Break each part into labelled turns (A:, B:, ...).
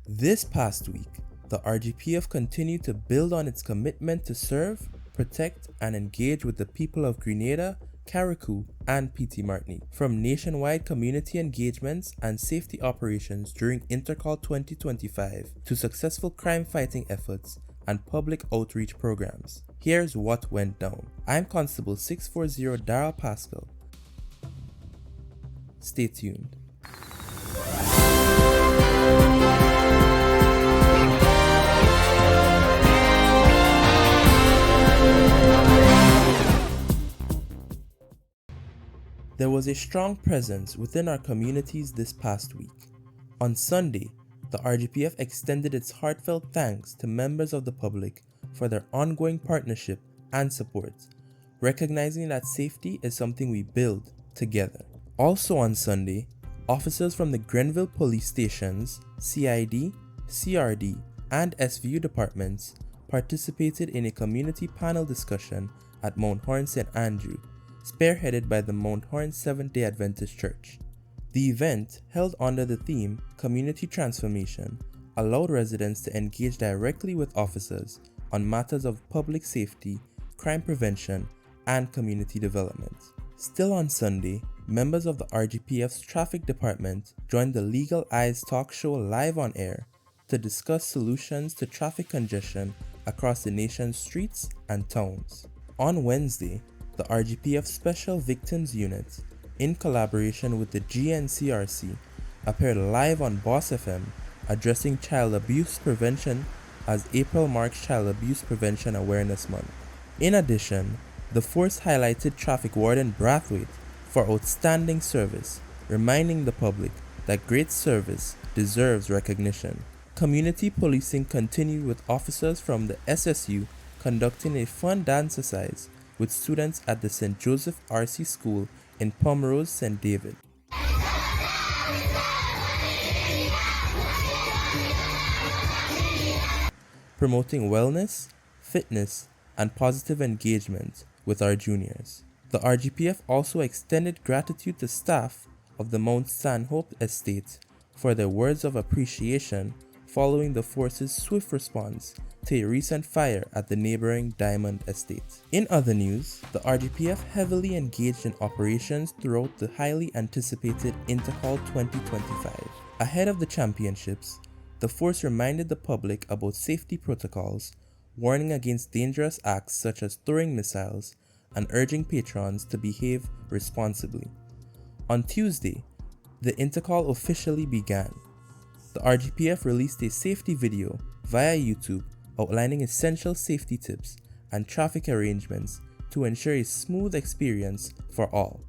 A: This past week, the RGPF continued to build on its commitment to serve, protect, and engage with the people of Grenada, Carriacou, and PT Martinique. From nationwide community engagements and safety operations during Intercol 2025 to successful crime-fighting efforts and public outreach programs. Here's what went down. I'm Constable 640 Daryl Pascal. Stay tuned. There was a strong presence within our communities this past week. On Sunday, the RGPF extended its heartfelt thanks to members of the public for their ongoing partnership and support, recognizing that safety is something we build together. Also on Sunday, officers from the Grenville Police Stations, CID, CRD, and SVU departments participated in a community panel discussion at Mount Horn St. Andrew, spearheaded by the Mount Horn Seventh-day Adventist Church. The event, held under the theme Community Transformation, allowed residents to engage directly with officers on matters of public safety, crime prevention, and community development. Still on Sunday, members of the RGPF's Traffic Department joined the Legal Eyes talk show live on air to discuss solutions to traffic congestion across the nation's streets and towns. On Wednesday, the RGPF Special Victims Unit, in collaboration with the GNCRC, appeared live on Boss FM addressing child abuse prevention as April marks Child Abuse Prevention Awareness Month. In addition, the force highlighted Traffic Warden Brathwaite for outstanding service, reminding the public that great service deserves recognition. Community policing continued with officers from the SSU conducting a fun dance exercise with students at the St. Joseph RC School in Pomrose, St. David. Promoting wellness, fitness, and positive engagement with our juniors. The RGPF also extended gratitude to staff of the Mount Stanhope Estate for their words of appreciation following the force's swift response to a recent fire at the neighboring Diamond Estate. In other news, the RGPF heavily engaged in operations throughout the highly anticipated Intercol 2025. Ahead of the championships, the force reminded the public about safety protocols, warning against dangerous acts such as throwing missiles, and urging patrons to behave responsibly. On Tuesday, the Intercol officially began. The RGPF released a safety video via YouTube outlining essential safety tips and traffic arrangements to ensure a smooth experience for all.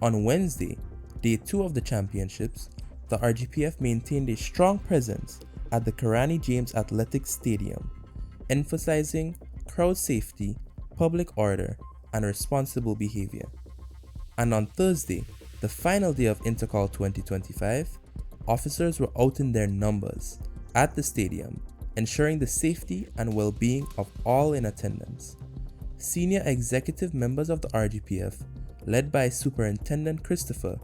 A: On Wednesday, day 2 of the championships, the RGPF maintained a strong presence at the Karani James Athletics Stadium, emphasizing crowd safety, public order, and responsible behavior. And on Thursday, the final day of Intercol 2025, officers were out in their numbers at the stadium, ensuring the safety and well-being of all in attendance. Senior executive members of the RGPF, led by Superintendent Christopher,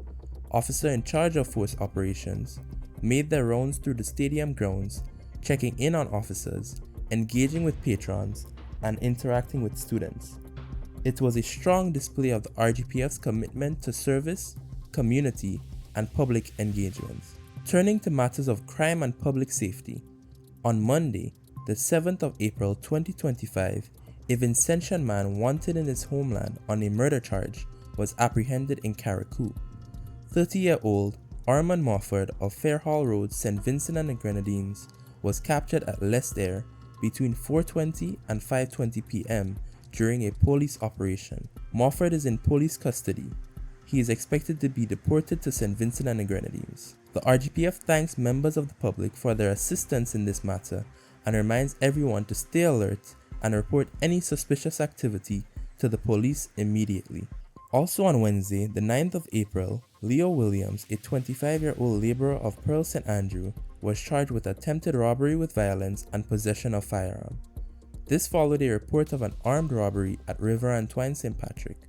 A: officer in charge of force operations, made their rounds through the stadium grounds, checking in on officers, engaging with patrons, and interacting with students. It was a strong display of the RGPF's commitment to service, community, and public engagement. Turning to matters of crime and public safety, on Monday, the 7th of April 2025, a Vincentian man wanted in his homeland on a murder charge was apprehended in Carriacou. 30-year-old Armand Mofford of Fairhall Road, St. Vincent and the Grenadines, was captured at Lestaire between 4:20 and 5:20 p.m. during a police operation. Mofford is in police custody. He is expected to be deported to St. Vincent and the Grenadines. The RGPF thanks members of the public for their assistance in this matter and reminds everyone to stay alert and report any suspicious activity to the police immediately. Also on Wednesday, the 9th of April, Leo Williams, a 25-year-old laborer of Pearl St. Andrew, was charged with attempted robbery with violence and possession of firearm. This followed a report of an armed robbery at River Antoine St. Patrick.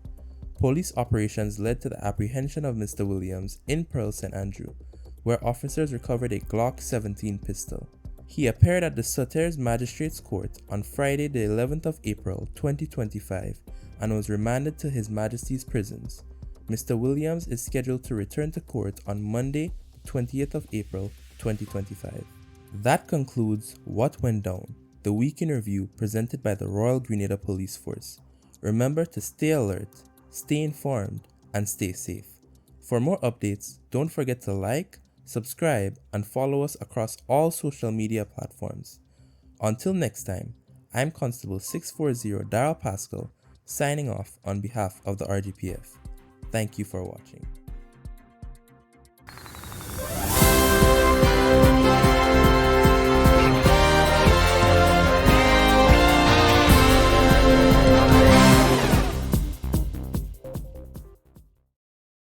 A: Police operations led to the apprehension of Mr. Williams in Pearl St. Andrew, where officers recovered a Glock 17 pistol. He appeared at the Sutter's Magistrates Court on Friday the 11th of April 2025 and was remanded to His Majesty's prisons. Mr. Williams is scheduled to return to court on Monday, 20th of April 2025. That concludes What Went Down, the Week in Review presented by the Royal Grenada Police Force. Remember to stay alert, stay informed, and stay safe. For more updates, don't forget to like, subscribe, and follow us across all social media platforms. Until next time, I'm Constable 640 Daryl Pascal, signing off on behalf of the RGPF. Thank you for watching.